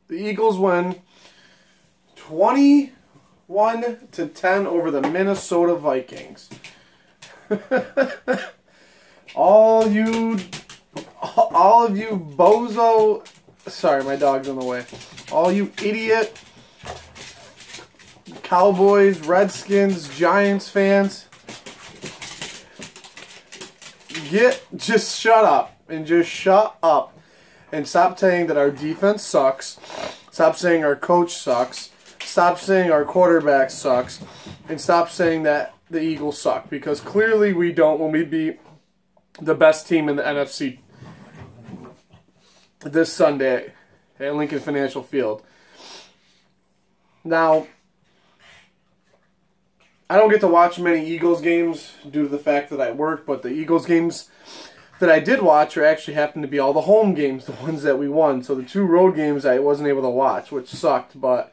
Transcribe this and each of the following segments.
The Eagles win 21-10 over the Minnesota Vikings. all of you bozo, sorry, my dog's in the way. All you idiot Cowboys, Redskins, Giants fans, just shut up and just shut up and stop saying that our defense sucks. Stop saying our coach sucks. Stop saying our quarterback sucks. And stop saying that the Eagles suck, because clearly we don't when we beat the best team in the NFC this Sunday at Lincoln Financial Field. Now, I don't get to watch many Eagles games due to the fact that I work, but the Eagles games that I did watch actually happened to be all the home games, the ones that we won. So the 2 road games I wasn't able to watch, which sucked, but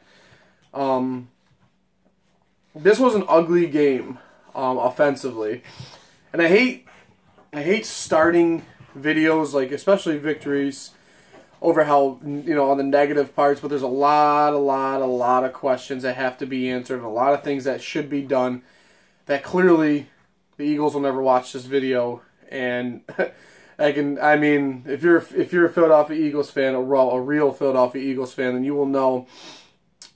this was an ugly game offensively. And I hate starting videos, like especially victories, over how, on the negative parts, but there's a lot of questions that have to be answered, and a lot of things that should be done that clearly the Eagles will never watch this video. And if you're a Philadelphia Eagles fan, a real Philadelphia Eagles fan, then you will know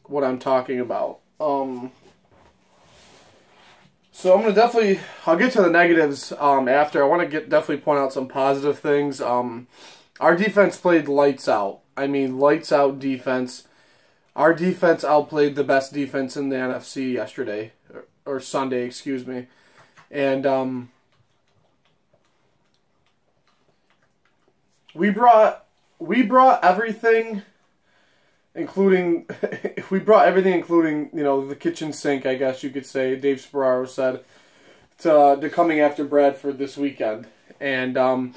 what I'm talking about. So I'm gonna I'll get to the negatives after. I want to definitely point out some positive things. Our defense played lights out. I mean, lights out defense. Our defense outplayed the best defense in the NFC yesterday, or Sunday, excuse me. And we brought everything, including the kitchen sink, I guess you could say. Dave Spararo said to coming after Bradford this weekend, and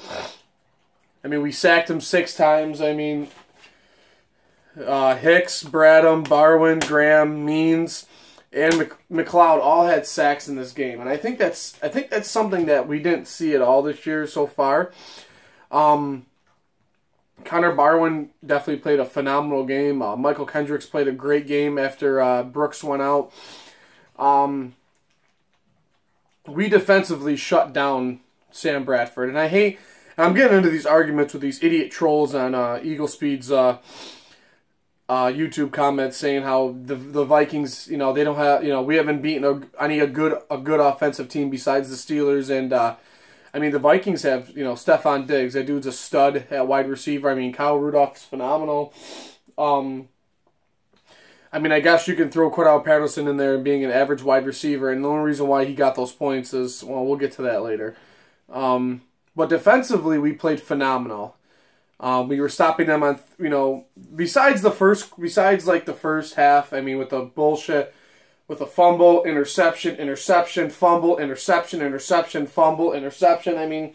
we sacked him 6 times. Hicks, Bradham, Barwin, Graham, Means, and McLeod all had sacks in this game, and I think that's something that we didn't see at all this year so far. Connor Barwin definitely played a phenomenal game. Michael Kendricks played a great game after Brooks went out. We defensively shut down Sam Bradford, and I'm getting into these arguments with these idiot trolls on Eagle Speed's YouTube comments saying how the Vikings, they don't have, we haven't beaten a good offensive team besides the Steelers, and the Vikings have, Stephon Diggs. That dude's a stud at wide receiver. Kyle Rudolph's phenomenal. I guess you can throw Cordell Patterson in there being an average wide receiver, and the only reason why he got those points is, well, we'll get to that later. But defensively, we played phenomenal. We were stopping them on, besides the first half, with the bullshit, with a fumble, interception, fumble, interception, fumble, interception.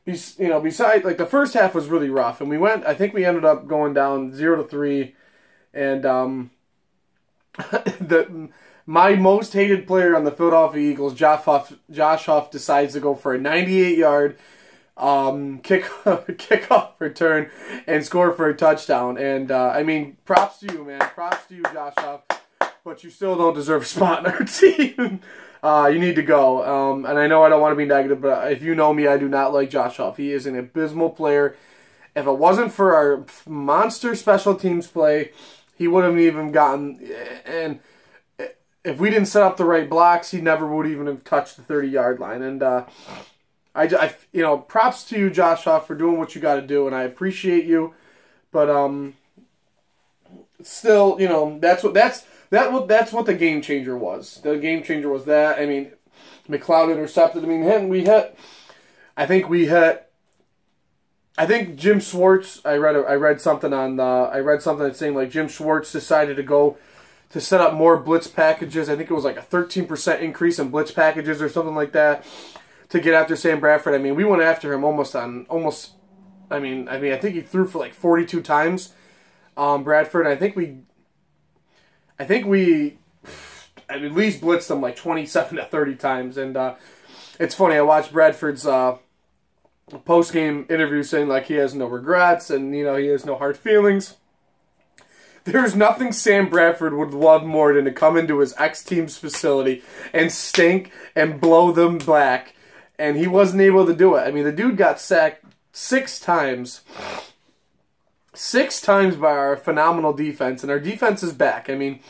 Besides, the first half was really rough, and I think we ended up going down 0-3, and my most hated player on the Philadelphia Eagles, Josh Huff, decides to go for a 98-yard kickoff return and score for a touchdown. And, props to you, man. Props to you, Josh Huff. But you still don't deserve a spot in our team. You need to go. And I know I don't want to be negative, but if you know me, I do not like Josh Huff. He is an abysmal player. If it wasn't for our monster special teams play, he wouldn't even gotten... And if we didn't set up the right blocks, he never would even have touched the 30-yard line. And props to you, Josh Huff, for doing what you got to do, and I appreciate you. But still, that's what the game changer was. The game changer was that. McLeod intercepted. I think Jim Schwartz. I read something that's saying Jim Schwartz decided to go to set up more blitz packages. I think it was a 13% increase in blitz packages or something like that to get after Sam Bradford. We went after him I think he threw for 42 times. Bradford. I think we at least blitzed him 27 to 30 times. And it's funny. I watched Bradford's post-game interview saying he has no regrets and he has no hard feelings. There's nothing Sam Bradford would love more than to come into his ex-team's facility and stink and blow them black. And he wasn't able to do it. I mean, the dude got sacked 6 times. 6 times by our phenomenal defense. And our defense is back. I mean,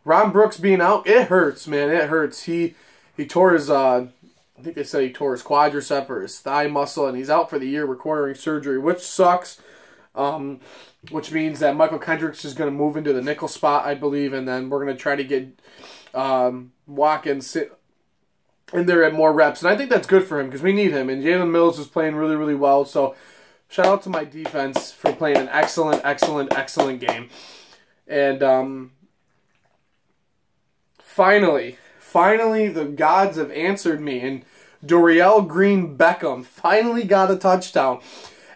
Ron Brooks being out, it hurts, man. It hurts. He tore his, I think they said he tore his quadricep or his thigh muscle, and he's out for the year requiring surgery, which sucks. Which means that Michael Kendricks is going to move into the nickel spot, I believe, and then we're going to try to get Watkins sit in there at more reps. And I think that's good for him because we need him. And Jalen Mills is playing really, really well. So shout out to my defense for playing an excellent, excellent, excellent game. And finally, the gods have answered me. And Dorial Green-Beckham finally got a touchdown.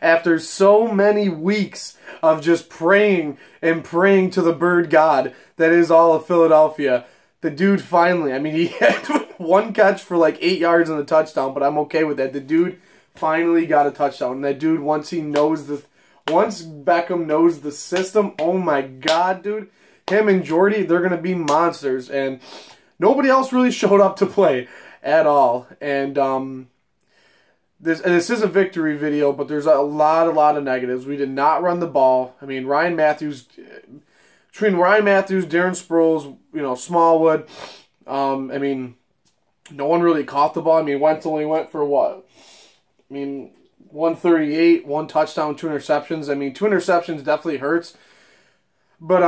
After so many weeks of just praying and praying to the bird god that is all of Philadelphia, the dude finally, I mean, he had 1 catch for like 8 yards and a touchdown, but I'm okay with that. The dude finally got a touchdown. And that dude, once Beckham knows the system, oh my God, dude. Him and Jordy, they're going to be monsters. And nobody else really showed up to play at all. And this is a victory video, but there's a lot of negatives. We did not run the ball. I mean, Ryan Matthews, Darren Sproles, Smallwood, I mean, no one really caught the ball. I mean, Wentz only went for what? I mean, 138, 1 touchdown, 2 interceptions. I mean, 2 interceptions definitely hurts. But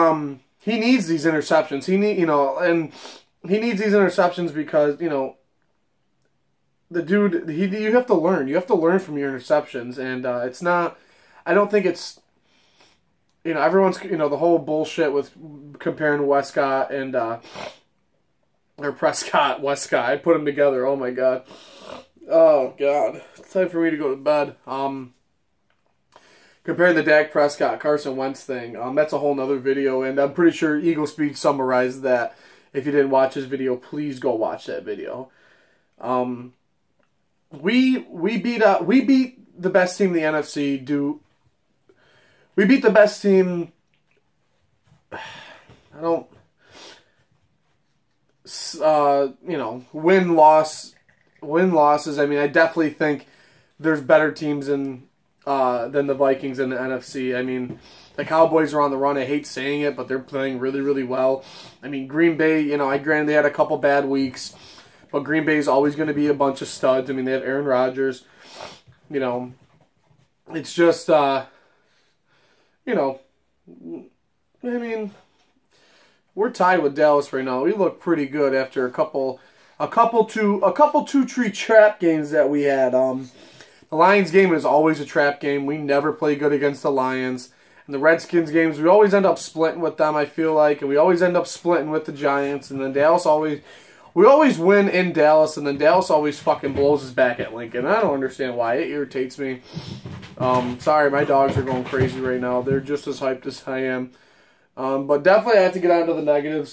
he needs these interceptions. He needs these interceptions because, the dude, you have to learn. You have to learn from your interceptions. And it's not, I don't think it's, everyone's, the whole bullshit with comparing Westcott and, or Prescott, Westcott. I put them together. Oh, my God. Oh, God. It's time for me to go to bed. Comparing the Dak Prescott, Carson Wentz thing, that's a whole nother video. And I'm pretty sure Eagle Speed summarized that. If you didn't watch his video, please go watch that video. We beat the best team in the NFC. We beat the best team. I don't. Win losses. I mean, I definitely think there's better teams than the Vikings in the NFC. I mean, the Cowboys are on the run. I hate saying it, but they're playing really, really well. I mean, Green Bay. I granted they had a couple bad weeks. But Green Bay is always going to be a bunch of studs. I mean, they have Aaron Rodgers. It's just, I mean, we're tied with Dallas right now. We look pretty good after a couple two-tree trap games that we had. The Lions game is always a trap game. We never play good against the Lions. And the Redskins games, we always end up splitting with them, I feel like. And we always end up splitting with the Giants. And then we always win in Dallas, and then Dallas always fucking blows us back at Lincoln. I don't understand why. It irritates me. Sorry, my dogs are going crazy right now. They're just as hyped as I am. But definitely I have to get on to the negatives.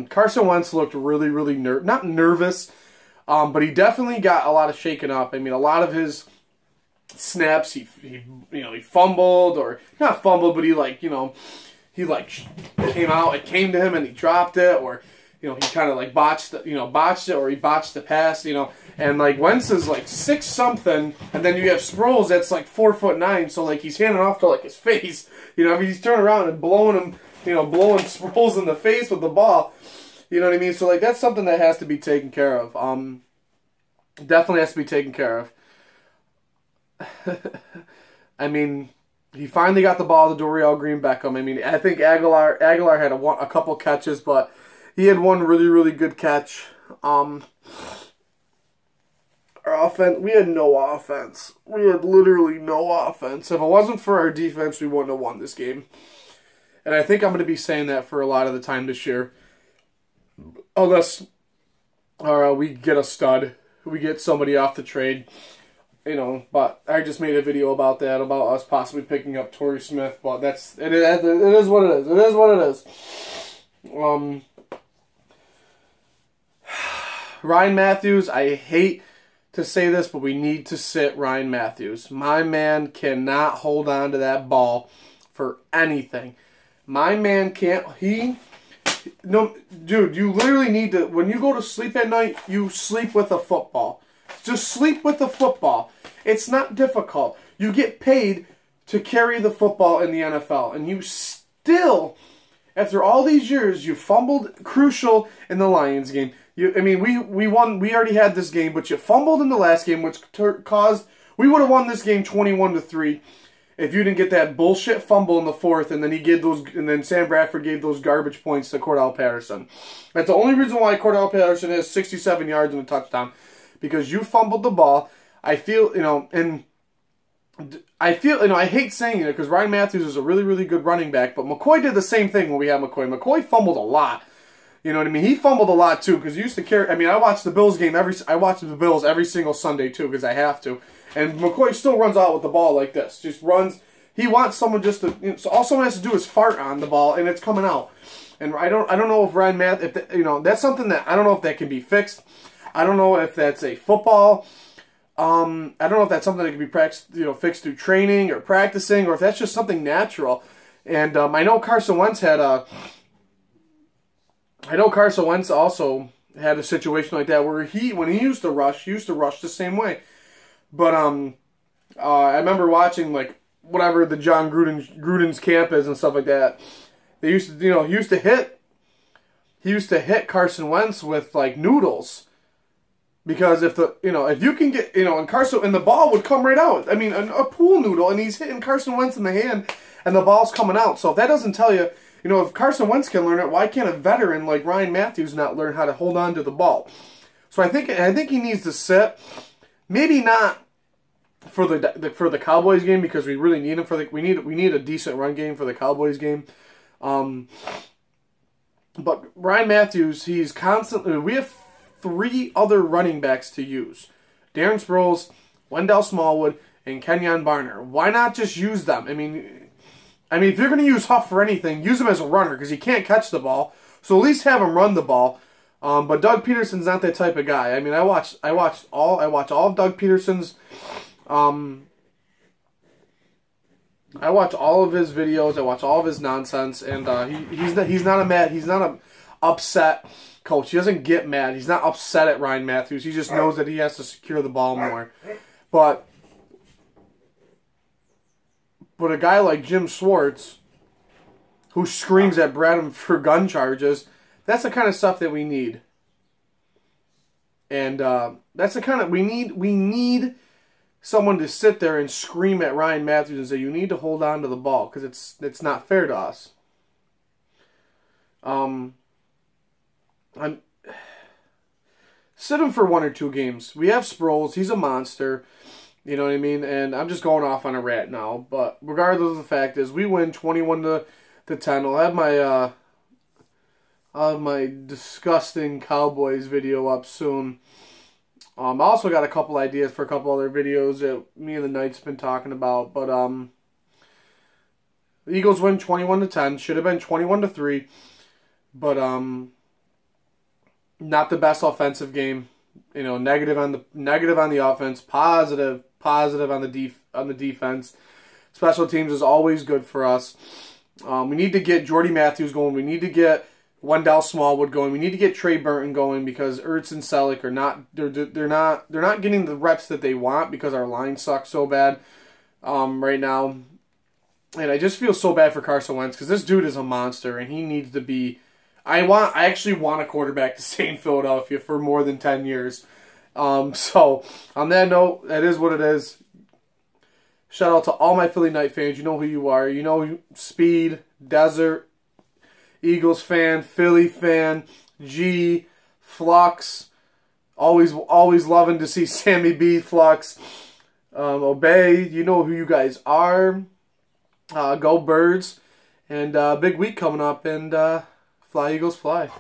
Carson Wentz looked really, really not nervous, but he definitely got a lot of shaken up. I mean, a lot of his snaps, he fumbled, or not fumbled, but he came out, it came to him and he dropped it, or he kind of botched it, or he botched the pass, and Wentz is 6'something, and then you have Sproles that's 4'9", so he's handing off to his face, he's turning around and blowing him, blowing Sproles in the face with the ball, you know what I mean? So that's something that has to be taken care of. Definitely has to be taken care of. I mean, he finally got the ball to Dorial Green-Beckham. I mean, I think Aguilar had a couple catches, but he had one really, really good catch. Our offense, we had no offense. We had literally no offense. If it wasn't for our defense, we wouldn't have won this game. And I think I'm going to be saying that for a lot of the time this year. Unless we get a stud. We get somebody off the trade. But I just made a video about that, about us possibly picking up Torrey Smith. But it is what it is. It is what it is. Ryan Matthews, I hate to say this, but we need to sit Ryan Matthews. My man cannot hold on to that ball for anything. My man can't. No, dude, you literally need to, when you go to sleep at night, you sleep with a football. Just sleep with a football. It's not difficult. You get paid to carry the football in the NFL, and you still, after all these years, you fumbled crucial in the Lions game. I mean, we won. We already had this game, but you fumbled in the last game, which caused, we would have won this game 21-3 if you didn't get that bullshit fumble in the fourth, and then Sam Bradford gave those garbage points to Cordell Patterson. That's the only reason why Cordell Patterson has 67 yards and a touchdown, because you fumbled the ball. I feel, I hate saying it because Ryan Matthews is a really, really good running back, but McCoy did the same thing when we had McCoy. McCoy fumbled a lot. You know what I mean? He fumbled a lot too because he used to carry. I mean, I watched the Bills game I watch the Bills every single Sunday too because I have to. And McCoy still runs out with the ball like this. Just runs. He wants someone just to. So all someone has to do is fart on the ball and it's coming out. And I don't know if Ryan Matthews, that's something that I don't know if that can be fixed. I don't know if that's a football. I don't know if that's something that can be practiced, fixed through training or practicing, or if that's just something natural. And I know Carson Wentz also had a situation like that where when he used to rush the same way. But I remember watching like whatever the John Gruden's camp is and stuff like that. They used to, he used to hit Carson Wentz with like noodles. Because if you can get, and the ball would come right out. I mean, a pool noodle, and he's hitting Carson Wentz in the hand, and the ball's coming out. So if that doesn't tell you, if Carson Wentz can learn it, why can't a veteran like Ryan Matthews not learn how to hold on to the ball? So I think he needs to sit. Maybe not for the Cowboys game because we really need him we need a decent run game for the Cowboys game. But Ryan Matthews, he's constantly. We have 3 other running backs to use: Darren Sproles, Wendell Smallwood, and Kenyon Barner. Why not just use them? I mean, if you're going to use Huff for anything, use him as a runner because he can't catch the ball. So at least have him run the ball. But Doug Peterson's not that type of guy. I mean, I watch all of Doug Peterson's. I watch all of his videos. I watch all of his nonsense, and he's not a upset coach. He doesn't get mad. He's not upset at Ryan Matthews. He just knows that he has to secure the ball more. But a guy like Jim Schwartz, who screams at Bradham for gun charges, that's the kind of stuff that we need. And that's the kind of we need someone to sit there and scream at Ryan Matthews and say, you need to hold on to the ball because it's not fair to us. Sit him for 1 or 2 games. We have Sproles. He's a monster. You know what I mean? And I'm just going off on a rant now. But regardless of the fact is, we win 21-10. I'll have my disgusting Cowboys video up soon. I also got a couple ideas for a couple other videos that me and the Knights have been talking about. But the Eagles win 21-10. Should have been 21-3. But not the best offensive game. Negative on the offense, positive on the defense. Special teams is always good for us. We need to get Jordy Matthews going. We need to get Wendell Smallwood going. We need to get Trey Burton going because Ertz and Selleck are not they're not getting the reps that they want because our line sucks so bad right now. And I just feel so bad for Carson Wentz because this dude is a monster and he needs to be. I actually want a quarterback to stay in Philadelphia for more than 10 years. So on that note, that is what it is. Shout out to all my Philly Knight fans. You know who you are. You know Speed, Desert, Eagles fan, Philly fan, G, Flux. Always loving to see Sammy B, Flux. Obey. You know who you guys are. Go Birds. And big week coming up. And fly, Eagles, fly.